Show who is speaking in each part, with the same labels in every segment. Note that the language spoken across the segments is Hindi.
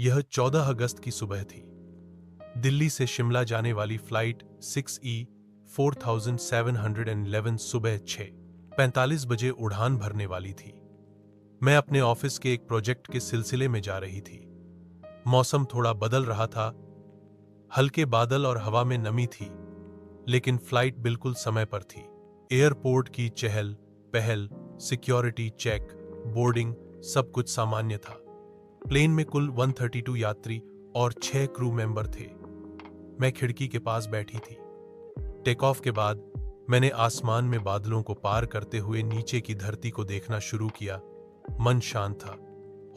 Speaker 1: यह 14 अगस्त की सुबह थी। दिल्ली से शिमला जाने वाली फ्लाइट 6E4711 सुबह 6:45 बजे उड़ान भरने वाली थी। मैं अपने ऑफिस के एक प्रोजेक्ट के सिलसिले में जा रही थी। मौसम थोड़ा बदल रहा था, हल्के बादल और हवा में नमी थी, लेकिन फ्लाइट बिल्कुल समय पर थी। एयरपोर्ट की चहल पहल, सिक्योरिटी चेक, बोर्डिंग, सब कुछ सामान्य था। प्लेन में कुल 132 यात्री और 6 क्रू मेंबर थे। मैं खिड़की के पास बैठी थी। टेक ऑफ के बाद मैंने आसमान में बादलों को पार करते हुए नीचे की धरती को देखना शुरू किया। मन शांत था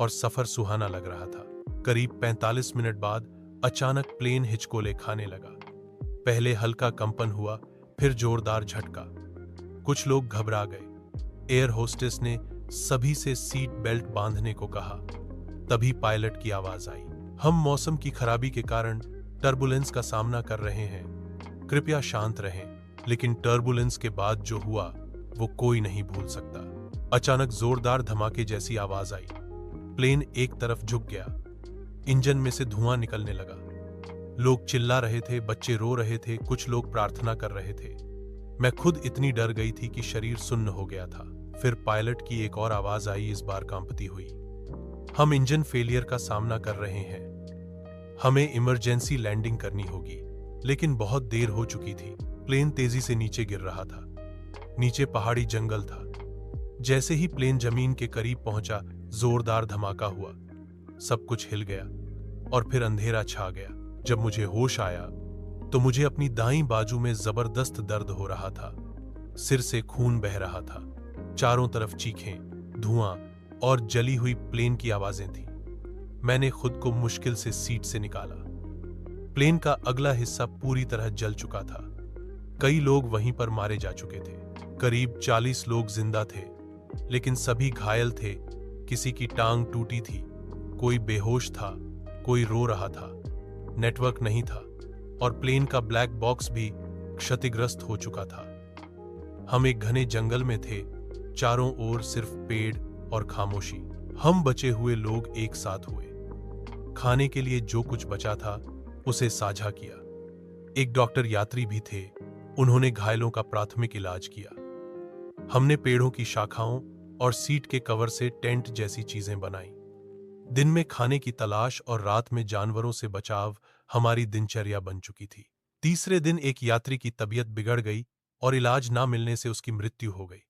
Speaker 1: और सफर सुहाना लग रहा था। करीब 45 मिनट बाद अचानक प्लेन हिचकोले खाने लगा। पहले हल्का कंपन हुआ, फिर जोरदार झटका। कुछ लोग घबरा गए। एयर होस्टेस ने सभी से सीट बेल्ट बांधने को कहा। तभी पायलट की आवाज आई, हम मौसम की खराबी के कारण टर्बुलेंस का सामना कर रहे हैं, कृपया शांत रहें। लेकिन टर्बुलेंस के बाद जो हुआ वो कोई नहीं भूल सकता। अचानक जोरदार धमाके जैसी आवाज आई। प्लेन एक तरफ झुक गया, इंजन में से धुआं निकलने लगा। लोग चिल्ला रहे थे, बच्चे रो रहे थे, कुछ लोग प्रार्थना कर रहे थे। मैं खुद इतनी डर गई थी कि शरीर सुन्न हो गया था। फिर पायलट की एक और आवाज आई, इस बार कांपती हुई, हम इंजन फेलियर का सामना कर रहे हैं, हमें इमरजेंसी लैंडिंग करनी होगी। लेकिन बहुत देर हो चुकी थी। प्लेन तेजी से नीचे गिर रहा था। नीचे पहाड़ी जंगल था। जैसे ही प्लेन जमीन के करीब पहुंचा, जोरदार धमाका हुआ। सब कुछ हिल गया और फिर अंधेरा छा गया। जब मुझे होश आया तो मुझे अपनी दाईं बाजू में जबरदस्त दर्द हो रहा था। सिर से खून बह रहा था। चारों तरफ चीखें, धुआं और जली हुई प्लेन की आवाजें थीं। मैंने खुद को मुश्किल से सीट से निकाला। प्लेन का अगला हिस्सा पूरी तरह जल चुका था। कई लोग वहीं पर मारे जा चुके थे। करीब 40 लोग जिंदा थे, लेकिन सभी घायल थे। किसी की टांग टूटी थी, कोई बेहोश था, कोई रो रहा था। नेटवर्क नहीं था और प्लेन का ब्लैक बॉक्स भी क्षतिग्रस्त हो चुका था। हम एक घने जंगल में थे, चारों ओर सिर्फ पेड़ और खामोशी। हम बचे हुए लोग एक साथ हुए। खाने के लिए जो कुछ बचा था उसे साझा किया। एक डॉक्टर यात्री भी थे, उन्होंने घायलों का प्राथमिक इलाज किया। हमने पेड़ों की शाखाओं और सीट के कवर से टेंट जैसी चीजें बनाई। दिन में खाने की तलाश और रात में जानवरों से बचाव हमारी दिनचर्या बन चुकी थी। तीसरे दिन एक यात्री की तबीयत बिगड़ गई और इलाज ना मिलने से उसकी मृत्यु हो गई।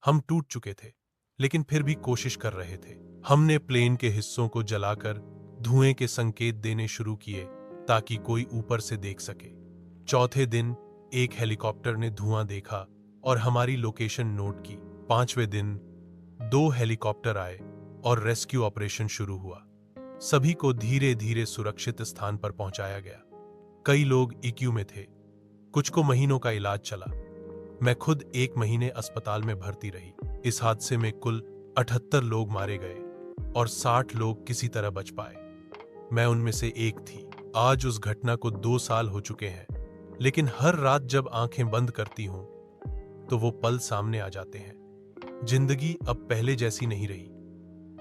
Speaker 1: हम टूट चुके थे, लेकिन फिर भी कोशिश कर रहे थे। हमने प्लेन के हिस्सों को जलाकर धुएं के संकेत देने शुरू किए ताकि कोई ऊपर से देख सके। चौथे दिन एक हेलीकॉप्टर ने धुआं देखा और हमारी लोकेशन नोट की। पांचवें दिन 2 हेलीकॉप्टर आए और रेस्क्यू ऑपरेशन शुरू हुआ। सभी को धीरे धीरे सुरक्षित स्थान पर पहुंचाया गया। कई लोग ICU में थे, कुछ को महीनों का इलाज चला। मैं खुद 1 महीने अस्पताल में भर्ती रही। इस हादसे में कुल 78 लोग मारे गए और 60 लोग किसी तरह बच पाए। मैं उनमें से एक थी। आज उस घटना को 2 साल हो चुके हैं, लेकिन हर रात जब आंखें बंद करती हूं तो वो पल सामने आ जाते हैं। जिंदगी अब पहले जैसी नहीं रही।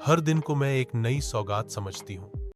Speaker 1: हर दिन को मैं एक नई सौगात समझती हूं।